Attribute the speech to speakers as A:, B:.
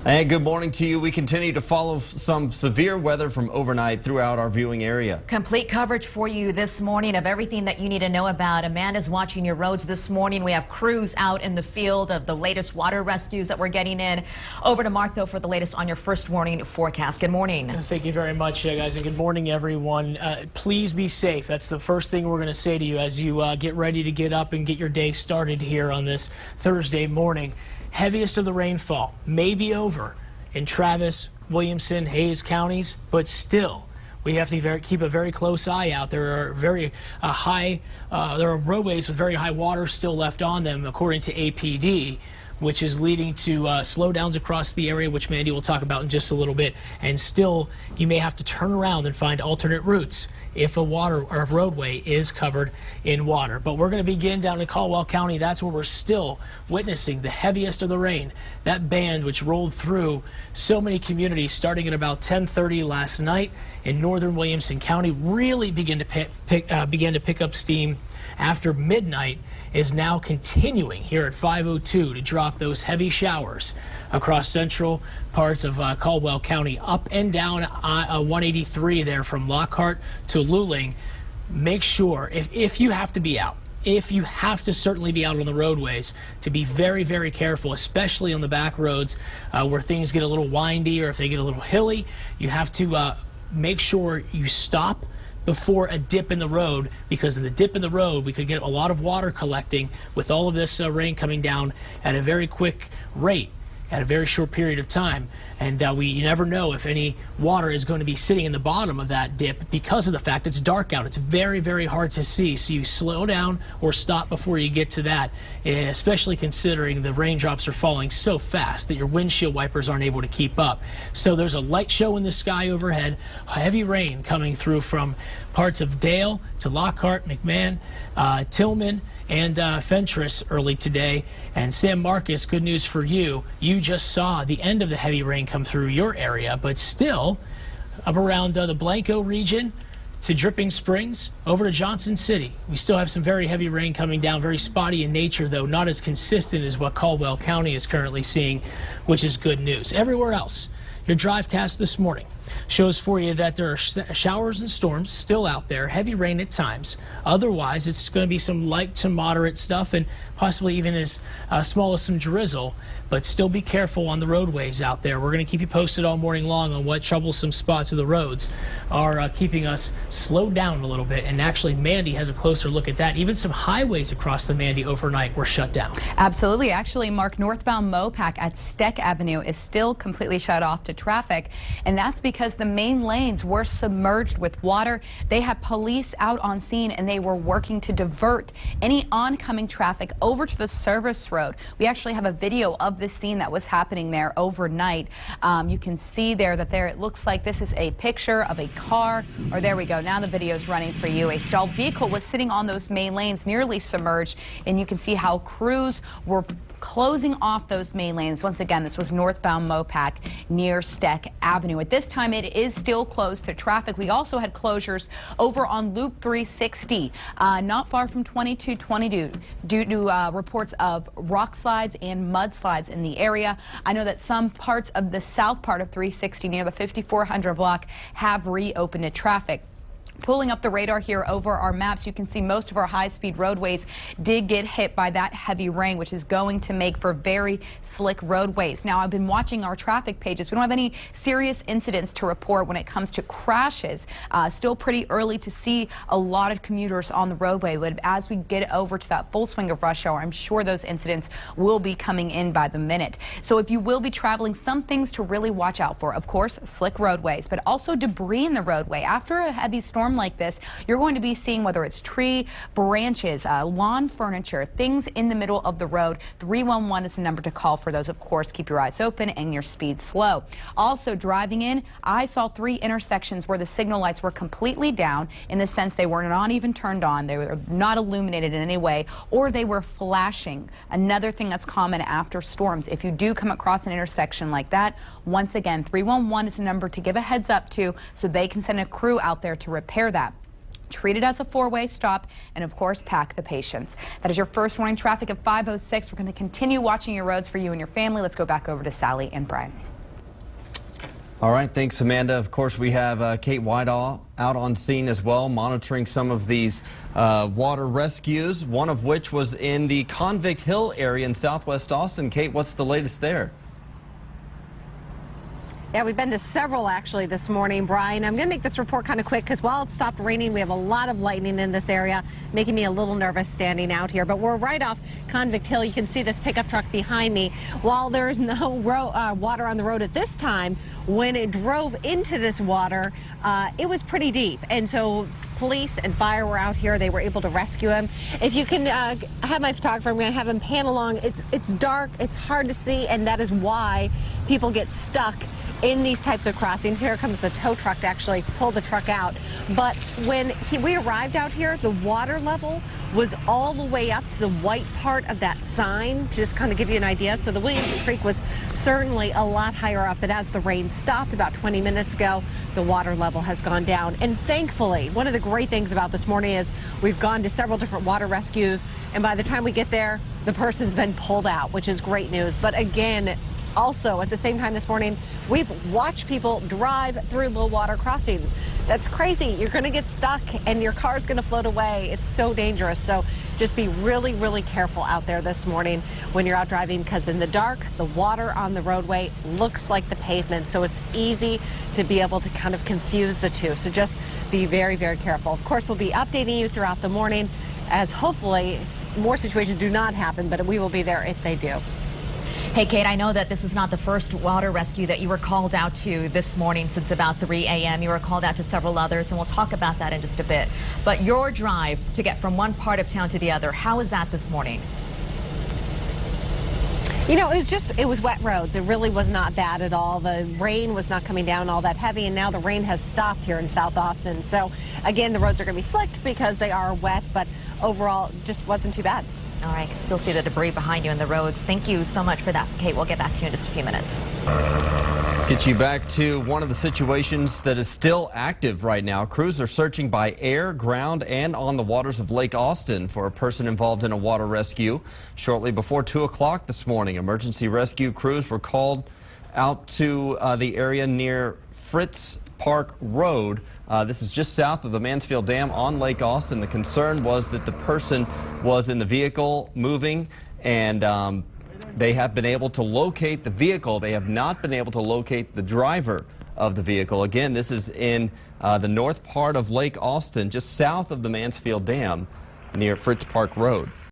A: And good morning to you. We continue to follow some severe weather from overnight throughout our viewing area.
B: Complete coverage for you this morning of everything that you need to know about. Amanda's watching your roads this morning. We have crews out in the field of the latest water rescues that we're getting in. Over to Mark, though, for the latest on your first warning forecast. Good morning.
C: Thank you very much, guys, and good morning, everyone. Please be safe. That's the first thing we're going to say to you as you get ready to get up and get your day started here on this Thursday morning. Heaviest of the rainfall may be over in Travis, Williamson, Hayes counties, but still we have to keep a very close eye out. There are there are roadways with very high water still left on them, according to APD, which is leading to slowdowns across the area, which Mandy will talk about in just a little bit. And still, you may have to turn around and find alternate routes if a roadway is covered in water. But we're going to begin down in Caldwell County. That's where we're still witnessing the heaviest of the rain. That band, which rolled through so many communities starting at about 10:30 last night in northern Williamson County, really began to pick up steam after midnight, is now continuing here at 5:02 to drop those heavy showers across central parts of Caldwell County, up and down 183 there from Lockhart to Luling. Make sure, if you have to be out, if you have to certainly be out on the roadways, to be very, very careful, especially on the back roads where things get a little windy or if they get a little hilly. You have to make sure you stop before a dip in the road, because of the dip in the road, we could get a lot of water collecting with all of this rain coming down at a very quick rate at a very short period of time. And you never know if any water is going to be sitting in the bottom of that dip because of the fact it's dark out. It's very, very hard to see. So you slow down or stop before you get to that, especially considering the raindrops are falling so fast that your windshield wipers aren't able to keep up. So there's a light show in the sky overhead, heavy rain coming through from parts of Dale to Lockhart, McMahon, Tillman, and Fentress early today. And San Marcos, good news for you. You just saw the end of the heavy rain come through your area, but still up around the Blanco region to Dripping Springs, over to Johnson City. We still have some very heavy rain coming down, very spotty in nature, though not as consistent as what Caldwell County is currently seeing, which is good news. Everywhere else, your DriveCast this morning shows for you that there are showers and storms still out there, heavy rain at times. Otherwise, it's going to be some light to moderate stuff and possibly even as small as some drizzle, but still be careful on the roadways out there. We're going to keep you posted all morning long on what troublesome spots of the roads are keeping us slowed down a little bit. And actually, Mandy has a closer look at that. Even some highways across the Mandy overnight were shut down.
D: Absolutely. Actually, Mark, northbound Mopac at Steck Avenue is still completely shut off to traffic, and that's because the main lanes were submerged with water. They had police out on scene, and they were working to divert any oncoming traffic over to the service road. We actually have a video of this scene that was happening there overnight. You can see there that it looks like this is a picture of a car, or there we go. Now the video is running for you. A stalled vehicle was sitting on those main lanes, nearly submerged, and you can see how crews were closing off those main lanes. Once again, this was northbound Mopac near Steck Avenue. At this time, it is still closed to traffic. We also had closures over on Loop 360, not far from 2222, due to reports of rock slides and mudslides in the area. I know that some parts of the south part of 360 near the 5400 block have reopened to traffic. Pulling up the radar here over our maps, you can see most of our high-speed roadways did get hit by that heavy rain, which is going to make for very slick roadways. Now, I've been watching our traffic pages. We don't have any serious incidents to report when it comes to crashes. Still pretty early to see a lot of commuters on the roadway, but as we get over to that full swing of rush hour, I'm sure those incidents will be coming in by the minute. So if you will be traveling, some things to really watch out for. Of course, slick roadways, but also debris in the roadway. After a heavy storm like this, you're going to be seeing whether it's tree, branches, lawn furniture, things in the middle of the road. 311 is the number to call for those. Of course, keep your eyes open and your speed slow. Also, driving in, I saw 3 intersections where the signal lights were completely down, in the sense they were not even turned on, they were not illuminated in any way, or they were flashing. Another thing that's common after storms. If you do come across an intersection like that, once again, 311 is the number to give a heads up to, so they can send a crew out there to repair that. Treat it as a 4-way stop, and of course, pack the patience. That is your first warning traffic at 5:06. We're going to continue watching your roads for you and your family. Let's go back over to Sally and Brian.
A: All right, thanks, Amanda. Of course, we have Kate Whitehall out on scene as well, monitoring some of these water rescues, one of which was in the Convict Hill area in southwest Austin. Kate, what's the latest there?
E: Yeah, we've been to several actually this morning, Brian. I'm going to make this report kind of quick because while it stopped raining, we have a lot of lightning in this area, making me a little nervous standing out here. But we're right off Convict Hill. You can see this pickup truck behind me. While there's no water on the road at this time, when it drove into this water, it was pretty deep. And so police and fire were out here. They were able to rescue him. If you can have my photographer, I'm going to have him pan along. It's dark, it's hard to see, and that is why people get stuck in these types of crossings. Here comes a tow truck to actually pull the truck out. But when we arrived out here, the water level was all the way up to the white part of that sign, to just kind of give you an idea. So the Williams Creek was certainly a lot higher up, but as the rain stopped about 20 minutes ago, the water level has gone down. And thankfully, one of the great things about this morning is we've gone to several different water rescues, and by the time we get there, the person's been pulled out, which is great news. But again, also, at the same time this morning, we've watched people drive through low water crossings. That's crazy. You're going to get stuck and your car's going to float away. It's so dangerous. So just be really, really careful out there this morning when you're out driving, because in the dark, the water on the roadway looks like the pavement. So it's easy to be able to kind of confuse the two. So just be very, very careful. Of course, we'll be updating you throughout the morning as hopefully more situations do not happen, but we will be there if they do.
B: Hey, Kate, I know that this is not the first water rescue that you were called out to this morning since about 3 a.m. You were called out to several others, and we'll talk about that in just a bit. But your drive to get from one part of town to the other, how was that this morning?
E: You know, it was wet roads. It really was not bad at all. The rain was not coming down all that heavy, and now the rain has stopped here in South Austin. So, again, the roads are going to be slick because they are wet, but overall, just wasn't too bad.
B: All right, I can still see the debris behind you in the roads. Thank you so much for that, Kate. We'll get back to you in just a few minutes.
A: Let's get you back to one of the situations that is still active right now. Crews are searching by air, ground, and on the waters of Lake Austin for a person involved in a water rescue. Shortly before 2 o'clock this morning, emergency rescue crews were called out to the area near Fritz Park Road. This is just south of the Mansfield Dam on Lake Austin. The concern was that the person was in the vehicle moving, and they have been able to locate the vehicle. They have not been able to locate the driver of the vehicle. Again, this is in the north part of Lake Austin, just south of the Mansfield Dam near Fritz Park Road.